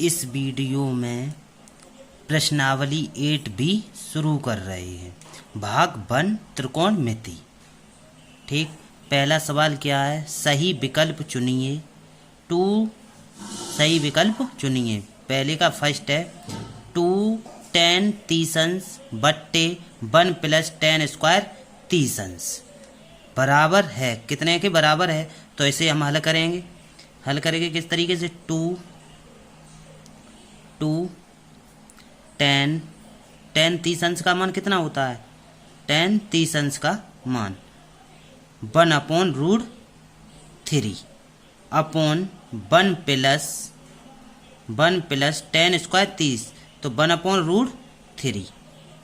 इस वीडियो में प्रश्नावली 8B शुरू कर रहे हैं। भाग 1 त्रिकोणमिति। ठीक, पहला सवाल क्या है? सही विकल्प चुनिए। 2 सही विकल्प चुनिए। पहले का फर्स्ट है 2 10 30 अंश बट्टे 1 + 10 स्क्वायर 30 अंश बराबर है कितने के बराबर है? तो इसे हम हल करेंगे। हल करेंगे किस तरीके से? 2 10 30 अंश का मान कितना होता है? 10 30 अंश का मान 1/√3 अपॉन 1 + 10 स्क्वायर 30, तो 1/√3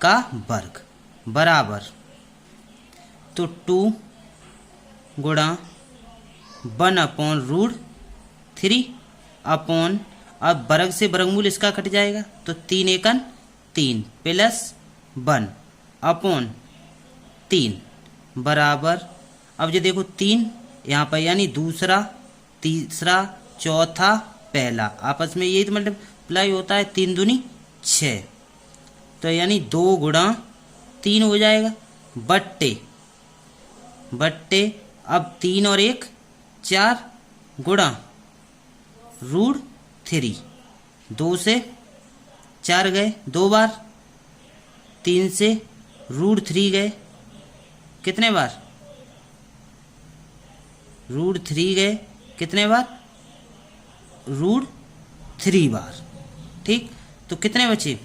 का वर्ग बराबर, तो 2 गुणा 1/√3 अपॉन, अब वर्ग से वर्गमूल इसका कट जाएगा तो 3 एकन 3 प्लस 1 अपॉन 3 बराबर, अब ये देखो 3 यहाँ पर यानी दूसरा तीसरा चौथा पहला आपस में यही तो मल्टीप्लाई होता है। 3 दूनी 6, तो यानी 2 गुणा 3 हो जाएगा बट्टे अब 3 और 1 4 गुणा √3, 2 से 4 गए 2 बार, 3 से √3 गए कितने बार? √3 गए कितने बार? √3 बार। ठीक, तो कितने बचे?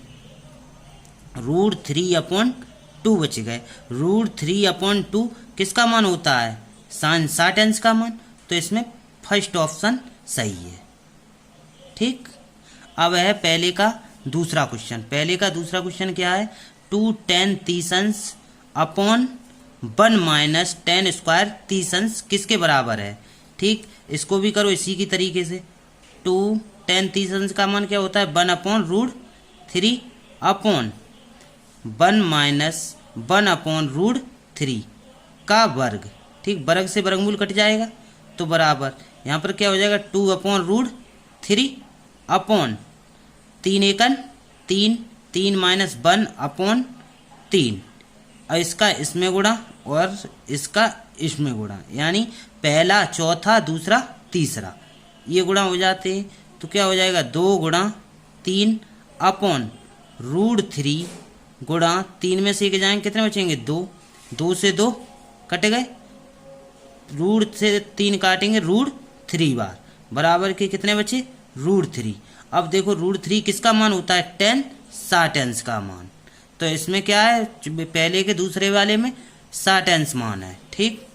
√3/2 बच गए। √3/2 किसका मान होता है? sin 60 अंश का मान, तो इसमें फर्स्ट ऑप्शन सही है। ठीक, अब है पहले का दूसरा क्वेश्चन। पहले का दूसरा क्वेश्चन क्या है? 2 10 30 अंश अपॉन 1 - 10 स्क्वायर 30 अंश किसके बराबर है? ठीक, इसको भी करो इसी की तरीके से। 2 10 30 अंश का मान क्या होता है? 1/√3 अपॉन 1 - 1/√3 का वर्ग। ठीक, वर्ग से वर्गमूल कट जाएगा तो बराबर, यहाँ पर क्या हो जाएगा? 2/√3 अपॉन 3 एकन 3 3 - 1 अपॉन 3, और इसका इसमें गुणा और इसका इसमें गुणा, यानी पहला चौथा दूसरा तीसरा ये गुणा हो जाते हैं, तो क्या हो जाएगा? 2 गुणा 3 अपॉन √3 गुणा 3 में से एक जाएंगे कितने बचेंगे? 2 2 से 2 कट गए, रूट से 3 काटेंगे √3 बार, बराबर के कितने बचे? √3। अब देखो √3 किसका मान होता है? 10 60 अंश का मान, तो इसमें क्या है? पहले के दूसरे वाले में 60 अंश मान है। ठीक,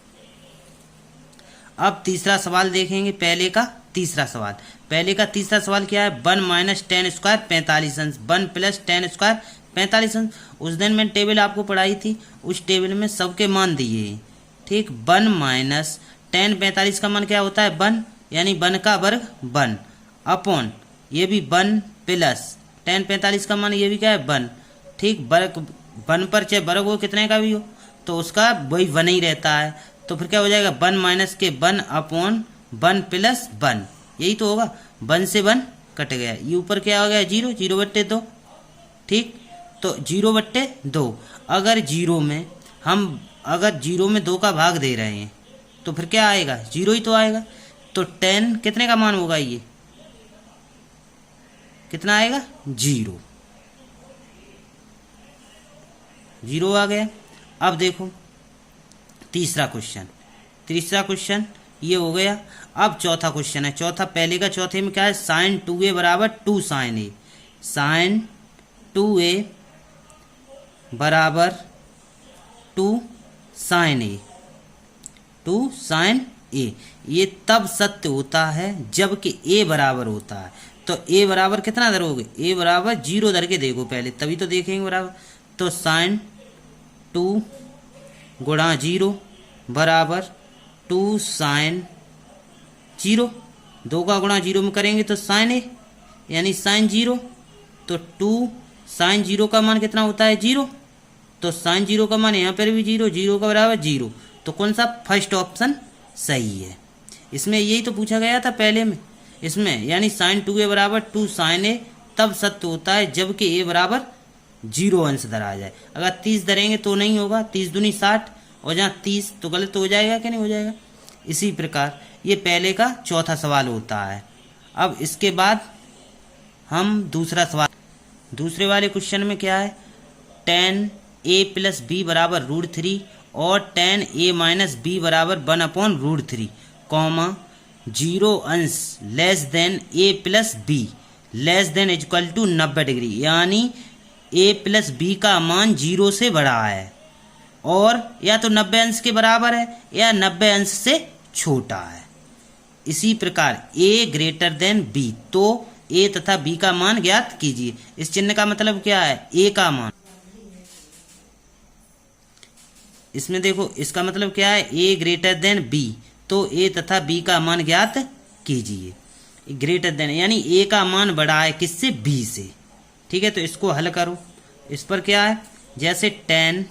अब तीसरा सवाल देखेंगे। पहले का तीसरा सवाल क्या है? 1 - 10 स्क्वायर 45 अंश 1 + 10 स्क्वायर 45 अंश। उस दिन मैंने टेबल आपको पढ़ाई थी, उस टेबल में सबके मान दिए हैं। ठीक, 1 - 10 45 का मान क्या होता है? 1, यानी 1 का वर्ग 1 अपॉन ये भी 1 + 10 45 का मान ये भी क्या है? 1। ठीक, वर्ग 1 पर चाहे वर्ग हो कितने का भी हो तो उसका वही 1 ही रहता है, तो फिर क्या हो जाएगा? 1 - के 1 अपॉन 1 + 1, यही तो होगा। 1 से 1 कट गया, ये ऊपर क्या हो गया? 0 0/2। ठीक, तो 0/2, अगर 0 में 2 का भाग दे रहे हैं तो फिर क्या आएगा? 0 ही तो आएगा। तो 10 कितने का मान होगा? ये कितना आएगा? 0 आ गया। अब देखो तीसरा क्वेश्चन ये हो गया। अब चौथा क्वेश्चन है। पहले का चौथे में क्या है? sin 2a बराबर 2 sin a, sin 2a बराबर 2 sin a। ये तब सत्य होता है जबकि a बराबर होता है। तो a बराबर कितना धरोगे? a बराबर 0 धर के देखो पहले, तभी तो देखेंगे बराबर। तो sin 2 गुणा 0 बराबर 2 sin 0, 2 का गुणा 0 में करेंगे तो sin a यानी sin 0, तो 2 sin 0 का मान कितना होता है? 0, तो sin 0 का मान यहाँ पर भी 0, 0 का बराबर 0, तो कौन सा? फर्स्ट ऑप्शन सही है। इसमें यही तो पूछा गया था पहले में इसमें, यानी साइन 2a बराबर 2 साइन a तब सत्य होता है जबकि a बराबर 0 अंश धरा जाए। अगर 30 धरेंगे तो नहीं होगा, 30 दूनी 60 और जहाँ 30 तो गलत हो जाएगा कि नहीं हो जाएगा। इसी प्रकार ये पहले का चौथा सवाल होता है। अब इसके बाद हम दूसरा सवाल, दूसरे वाले क्वेश्चन में क्या है, tan a प्लस बी बराबर √3 और tan a माइनस बी बराबर 1/√3 कॉमा 0 अंश less than a plus B less than equal to 90 degree, यानी a प्लस बी का मान 0 से बड़ा है और या तो 90 अंश के बराबर है या 90 अंश से छोटा है। इसी प्रकार a ग्रेटर देन b, तो a तथा b का मान ज्ञात कीजिए। इस चिन्ह का मतलब क्या है, a का मान, इसमें देखो इसका मतलब क्या है, a ग्रेटर देन b, तो a तथा b का मान ज्ञात कीजिए। ग्रेटर देन यानी a का मान बड़ा है किससे, b से। ठीक है, तो इसको हल करो। इस पर क्या है, जैसे tan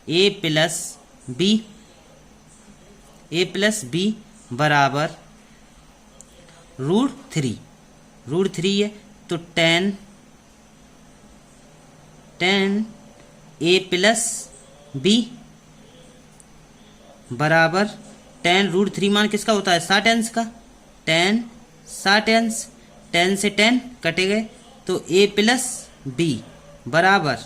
a प्लस b बराबर √3 है, तो tan a प्लस b बराबर tan √3 मान किसका होता है, 60 अंश का, tan 60 अंश, tan से tan कटे गए, तो a प्लस b बराबर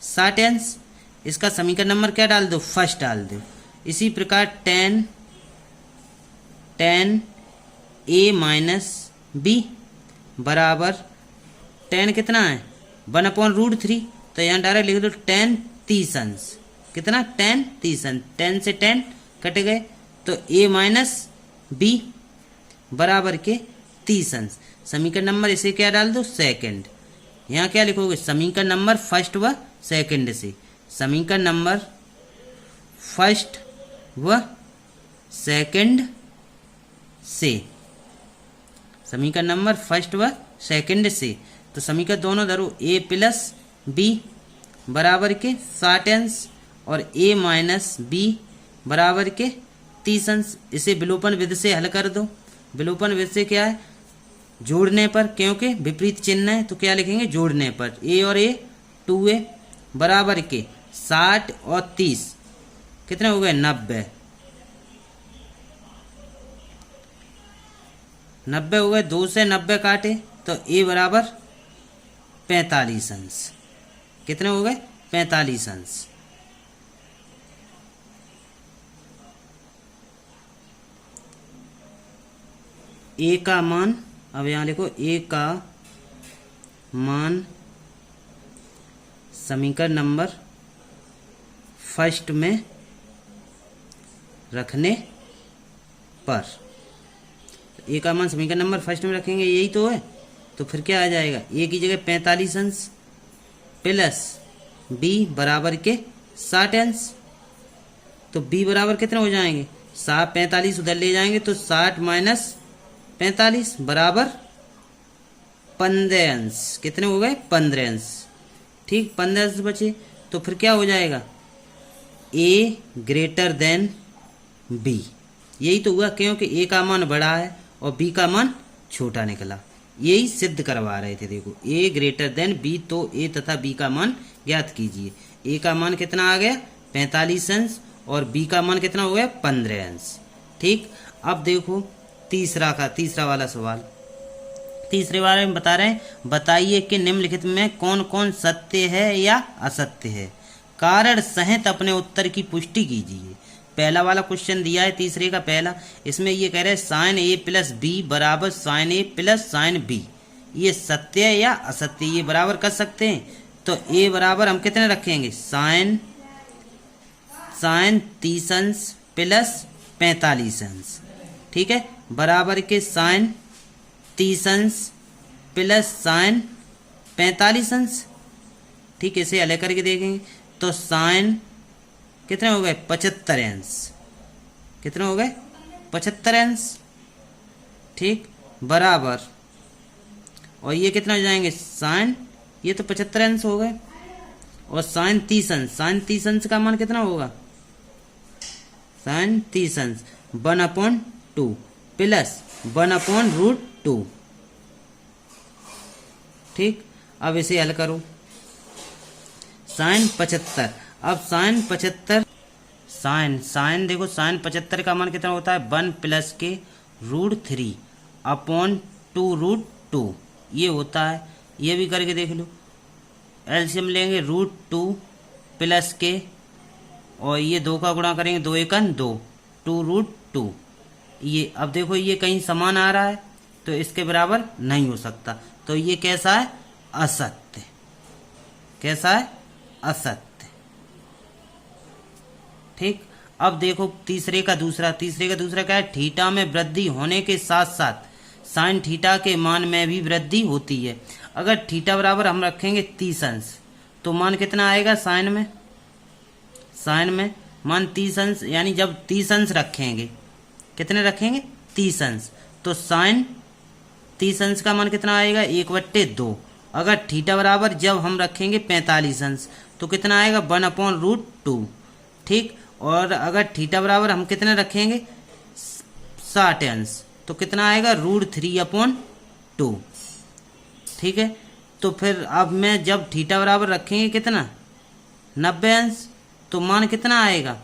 60 अंश। इसका समीकरण नंबर क्या डाल दो, फर्स्ट डाल दो। इसी प्रकार tan a माइनस b बराबर tan कितना है, 1/√3, तो यहाँ डायरेक्ट लिख दो tan 30 अंश, कितना tan 30 अंश, tan से tan कट गए, तो a माइनस b बराबर के 30 अंश। समीकरण नंबर इसे क्या डाल दो, सेकंड। यहाँ क्या लिखोगे, समीकरण नंबर फर्स्ट व सेकंड से, समीकरण नंबर फर्स्ट व सेकंड से, समीकरण नंबर फर्स्ट व सेकंड से। तो समीकरण दोनों धरो, a प्लस b बराबर के 60 अंश और a माइनस b बराबर के 30 अंश। इसे विलोपन विधि से हल कर दो। विलोपन विधि से क्या है, जोड़ने पर, क्योंकि विपरीत चिन्ह है तो क्या लिखेंगे, जोड़ने पर a और a 2a बराबर के 60 और 30 कितने हो गए, 90 हो गए। 2 से 90 काटे तो a बराबर 45 अंश, कितने हो गए, 45 अंश। a का मान, अब यहाँ लिखो a का मान समीकरण नंबर फर्स्ट में रखने पर, a का मान समीकरण नंबर फर्स्ट में रखेंगे, यही तो है, तो फिर क्या आ जाएगा, a की जगह 45 अंश प्लस b बराबर के 60 अंश, तो b बराबर कितने हो जाएंगे, 45 उधर ले जाएंगे तो 60 माइनस 45 बराबर 15 अंश, कितने हो गए, 15 अंश। ठीक, 15 अंश बचे, तो फिर क्या हो जाएगा, a ग्रेटर देन b, यही तो हुआ, क्योंकि a का मान बड़ा है और b का मान छोटा निकला, यही सिद्ध करवा रहे थे। देखो a ग्रेटर देन b, तो a तथा b का मान ज्ञात कीजिए। a का मान कितना आ गया, 45 अंश, और b का मान कितना हो गया, 15 अंश। ठीक, अब देखो तीसरा वाला सवाल। तीसरे बारे में बता रहे हैं, बताइए कि निम्नलिखित में कौन कौन सत्य है या असत्य है, कारण सहित अपने उत्तर की पुष्टि कीजिए। पहला वाला क्वेश्चन दिया है, तीसरे का पहला, इसमें ये कह रहे हैं साइन a प्लस बी बराबर sine a plus sine b, ये सत्य है या असत्य, ये बराबर कर सकते हैं। तो a बराबर हम कितने रखेंगे, साइन 30 अंश प्लस 45 अंश, ठीक है, बराबर के साइन 30 अंश प्लस साइन 45 अंश। ठीक, इसे अलग करके देखेंगे तो साइन कितने हो गए, 75 अंश, कितने हो गए, 75 अंश। ठीक, बराबर, और ये कितना हो जाएंगे, साइन, ये तो 75 अंश हो गए, और साइन 30 अंश, साइन 30 अंश का मान कितना होगा, साइन 30 अंश 1/2, प्लस 1/√2। ठीक, अब इसे हल करो। साइन 75, अब साइन 75 साइन देखो साइन 75 का मान कितना होता है 1 + के √3/2√2 ये होता है। ये भी करके देख लो। एलसीएम लेंगे √2 + के और ये 2 का गुणा करेंगे 2 × 2 2√2। ये अब देखो ये कहीं समान आ रहा है तो इसके बराबर नहीं हो सकता, तो ये कैसा है असत्य। कैसा है असत्य। ठीक, अब देखो तीसरे का दूसरा क्या है थीटा में वृद्धि होने के साथ साथ साइन थीटा के मान में भी वृद्धि होती है। अगर थीटा बराबर हम रखेंगे 30 अंश तो मान कितना आएगा साइन में मान 30 अंश, यानी जब 30 अंश रखेंगे, कितने रखेंगे 30 अंश, तो साइन 30 अंश का मान कितना आएगा 1/2। अगर थीटा बराबर जब हम रखेंगे 45 अंश तो कितना आएगा 1/√2। ठीक, और अगर थीटा बराबर हम कितने रखेंगे 60 अंश तो कितना आएगा √3/2। ठीक है, तो फिर अब मैं जब थीटा बराबर रखेंगे कितना 90 अंश तो मान कितना आएगा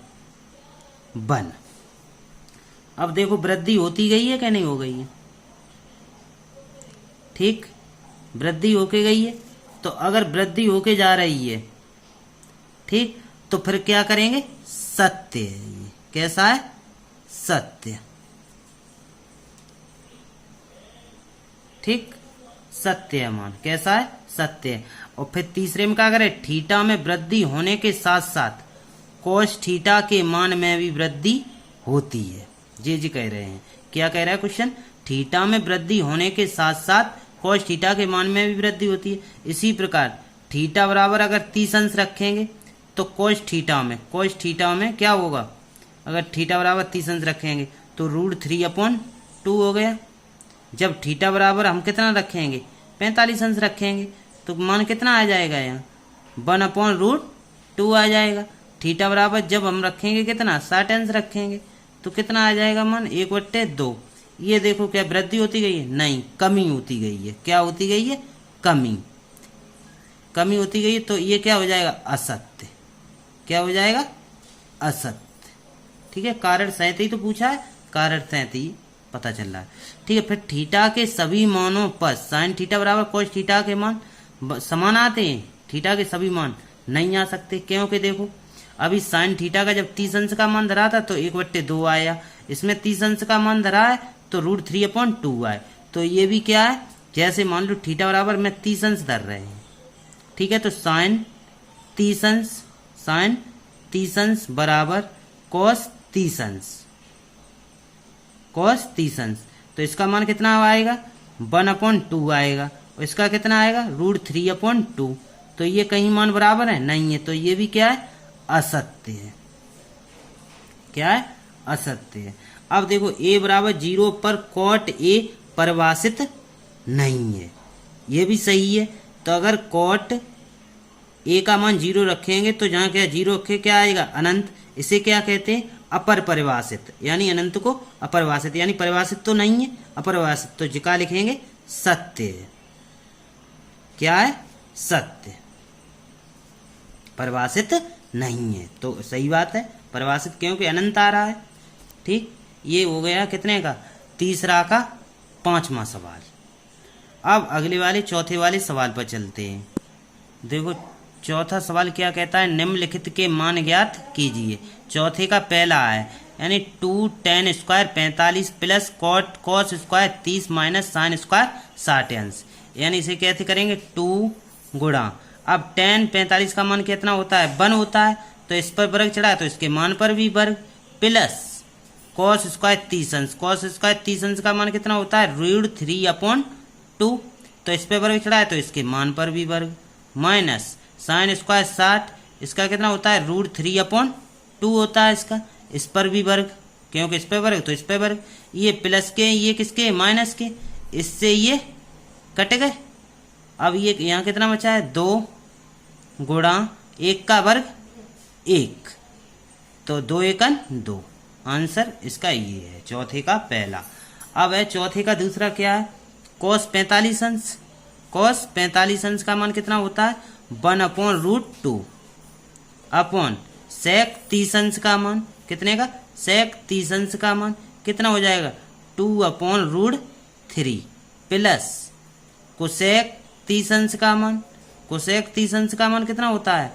1। अब देखो वृद्धि होती गई है क्या नहीं हो गई है। ठीक, वृद्धि होके गई है, तो अगर वृद्धि होके जा रही है ठीक, तो फिर क्या करेंगे सत्य है ये। कैसा है सत्य। ठीक, सत्य है मान, कैसा है सत्य है। और फिर तीसरे में क्या करें थीटा में वृद्धि होने के साथ साथ कोस थीटा के मान में भी वृद्धि होती है। जी कह रहे हैं, क्या कह रहा है क्वेश्चन, थीटा में वृद्धि होने के साथ साथ कोस थीटा के मान में भी वृद्धि होती है। इसी प्रकार थीटा बराबर अगर 30 अंश रखेंगे तो कोस थीटा में क्या होगा, अगर थीटा बराबर 30 अंश रखेंगे तो √3/2 हो गया। जब थीटा बराबर हम कितना रखेंगे 45 अंश रखेंगे तो मान कितना आ जाएगा यहाँ 1/√2 आ जाएगा। थीटा बराबर जब हम रखेंगे कितना 60 अंश रखेंगे तो कितना आ जाएगा मान 1/2। ये देखो क्या वृद्धि होती गई है, नहीं कमी होती गई है। क्या होती गई है, कमी होती गई है, तो ये क्या हो जाएगा असत्य। क्या हो जाएगा असत्य। ठीक है, कारण सहित ही तो पूछा है, कारण सहित ही पता चल रहा है। ठीक है, फिर थीटा के सभी मानों पर साइन थीटा बराबर कोस थीटा के मान समान आते हैं, थीटा के सभी मान नहीं आ सकते। क्योंकि देखो अभी साइन थीटा का जब 30 अंश का मान धरा था तो 1/2 आया, इसमें 30 अंश का मान धरा है तो √3/2 आए। तो ये भी क्या है, जैसे मान लो थीटा बराबर में 30 अंश धर रहे हैं। ठीक है, तो साइन 30 अंश बराबर कोस 30 अंश, तो इसका मान कितना आएगा 1/2 आएगा, और इसका कितना आएगा √3/2। तो ये कहीं मान बराबर है नहीं है, तो ये भी क्या है असत्य है। क्या है असत्य है। अब देखो a बराबर 0 पर कॉट a परिभाषित नहीं है, ये भी सही है। तो अगर कॉट a का मान 0 रखेंगे तो जहाँ क्या 0 रखे क्या आएगा अनंत। इसे क्या कहते हैं अपर परिभाषित, यानी अनंत को अपरिभाषित, यानी परिभाषित तो नहीं है अपरिभाषित, तो जिका लिखेंगे सत्य है। क्या है सत्य, परिभाषित नहीं है, तो सही बात है परिभाषित क्योंकि अनंत आ रहा है। ठीक, ये हो गया कितने का तीसरा का 5वां सवाल। अब अगले वाले चौथे वाले सवाल पर चलते हैं। देखो चौथा सवाल क्या कहता है, निम्नलिखित के मान ज्ञात कीजिए। चौथे का पहला है यानी 2 tan square 45 plus cos square 30 minus sine square 60 अंश, यानी इसे कैसे करेंगे 2 गुणा। अब tan 45 का मान कितना होता है 1 होता है, तो इस पर वर्ग चढ़ा तो इसके मान पर भी वर्ग, प्लस कॉस स्क्वायर 30 अंश, कॉस स्क्वायर 30 अंश का मान कितना होता है √3/2, तो इस पर वर्ग चढ़ा है तो इसके मान पर भी वर्ग, माइनस साइन स्क्वायर 60, इसका कितना होता है √3/2 होता है इसका, इस पर भी वर्ग क्योंकि इस पर वर्ग तो इस पर वर्ग, ये प्लस के ये किसके माइनस के, इससे ये कट गए। अब ये यहाँ कितना बचा है 2 गुणा 1 का वर्ग 1, तो 2 × 2, आंसर इसका ये है चौथे का पहला। अब है चौथे का दूसरा क्या है, cos 45 अंश। cos 45 अंश का मान कितना होता है 1/√2 अपॉन sec 30 अंश का मान कितने का, sec 30 अंश का मान कितना हो जाएगा 2/√3 प्लस cosec 30 अंश का मान, cosec 30 अंश का मान कितना होता है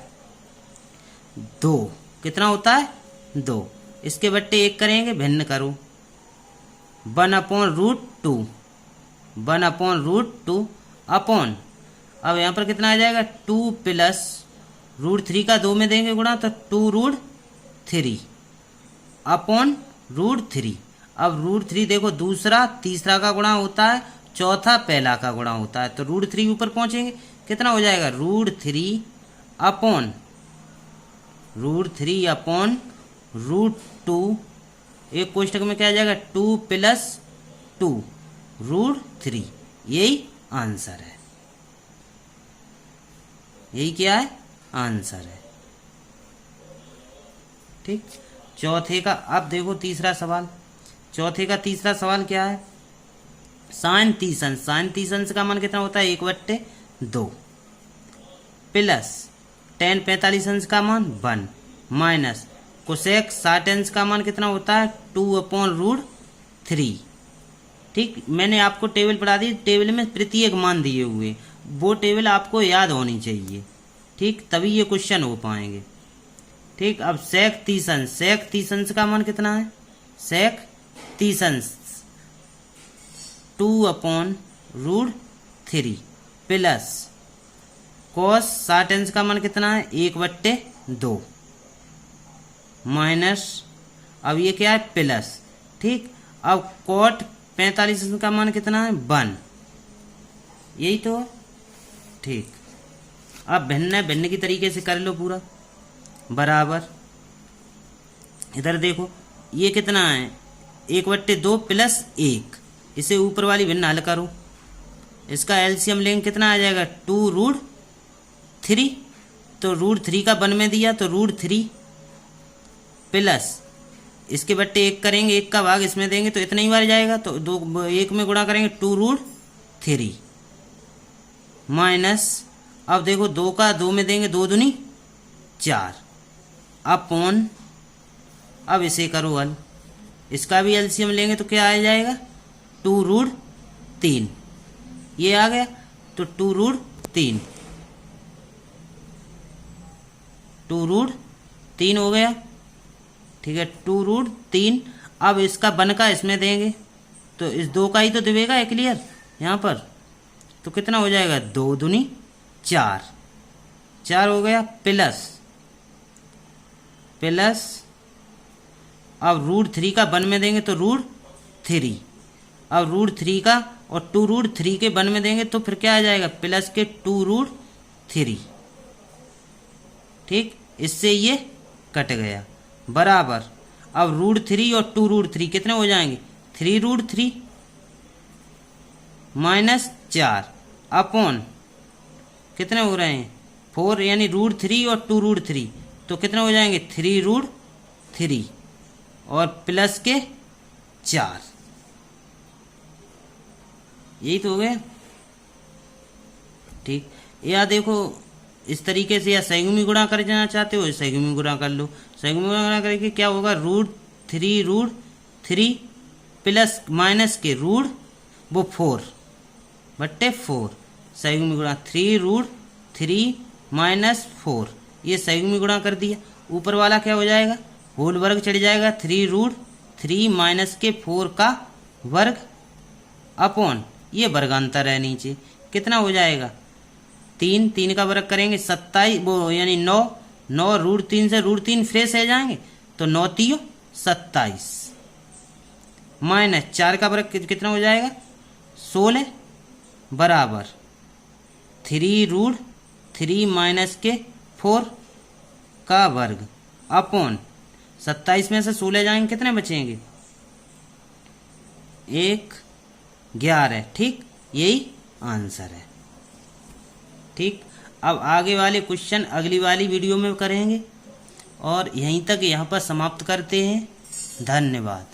2, कितना होता है 2। इसके बट्टे 1 करेंगे, भिन्न करो 1/√2 1/√2 अपॉन, अब यहाँ पर कितना आ जाएगा 2 प्लस √3 का 2 में देंगे गुणा तो 2√3 अपॉन √3। अब √3 देखो दूसरा तीसरा का गुणा होता है, चौथा पहला का गुणा होता है, तो √3 ऊपर पहुंचेंगे कितना हो जाएगा √3 अपॉन √2। एक कोष्टक में क्या आ जाएगा 2 प्लस 2 √3। यही आंसर है, यही क्या है आंसर है। ठीक, चौथे का अब देखो तीसरा सवाल। चौथे का तीसरा सवाल क्या है, sin 30 अंश। sin 30 अंश का मान कितना होता है 1/2 प्लस tan 45 अंश का मान 1 माइनस cosec 60 अंश का मान कितना होता है 2/√3। ठीक, मैंने आपको टेबल पढ़ा दी, टेबल में प्रत्येक मान दिए हुए, वो टेबल आपको याद होनी चाहिए। ठीक, तभी ये क्वेश्चन हो पाएंगे। ठीक, अब sec 30 अंश, sec 30 अंश का मान कितना है sec 30 अंश 2/√3 प्लस cos 60 अंश का मान कितना है 1/2 माइनस, अब ये क्या है प्लस। ठीक, अब cot 45 अंश का मान कितना है 1, यही तो है। ठीक, अब भिन्न भिन्न की तरीके से कर लो पूरा बराबर। इधर देखो ये कितना है 1/2 प्लस 1, इसे ऊपर वाली भिन्न हल करो, इसका एलसीएम लेंगे कितना आ जाएगा 2√3, तो √3 का 1 में दिया तो √3 प्लस इसके बट्टे 1 करेंगे, 1 का भाग इसमें देंगे तो इतना ही बार जाएगा, तो 1 में गुणा करेंगे 2√3 माइनस, अब देखो 2 का 2 में देंगे 2 दूनी 4 अपॉन, अब इसे करो हल, इसका भी एलसीएम लेंगे तो क्या आ जाएगा 2√3, ये आ गया तो 2√3 हो गया। ठीक है 2√3, अब इसका 1 का इसमें देंगे तो इस 2 का ही तो देगा है क्लियर यहाँ पर, तो कितना हो जाएगा 2 दूनी 4 हो गया प्लस अब √3 का 1 में देंगे तो √3, अब √3 का और 2√3 के 1 में देंगे तो फिर क्या आ जाएगा प्लस के 2√3। ठीक, इससे ये कट गया बराबर, अब √3 और 2√3 कितने हो जाएंगे 3√3 माइनस 4 अपॉन कितने हो रहे हैं 4, यानी √3 और 2√3 तो कितने हो जाएंगे 3√3 और प्लस के 4, यही तो हो गया। ठीक, या देखो इस तरीके से, या सहीगुमी गुणा कर जाना चाहते हो सहीगुमी गुणा कर लो, सहीगुमी गुणा करके क्या होगा √3 प्लस माइनस के √4 सहीगुमी गुणा 3√3 माइनस 4, ये सहीगुमी गुणा कर दिया, ऊपर वाला क्या हो जाएगा होल वर्ग चढ़ जाएगा 3√3 माइनस के 4 का वर्ग अपॉन ये वर्गांतर है नीचे, कितना हो जाएगा 3 का वर्ग करेंगे 27, वो यानी 9 √3 से √3 फ्रेश रह जाएंगे तो 9 3 27 माइनस 4 का वर्ग कितना हो जाएगा 16 बराबर 3√3 माइनस के 4 का वर्ग अपॉन 27 में से 16 जाएंगे कितने बचेंगे 11। ठीक, यही आंसर है। ठीक, अब आगे वाले क्वेश्चन अगली वाली वीडियो में करेंगे और यहीं तक यहाँ पर समाप्त करते हैं। धन्यवाद।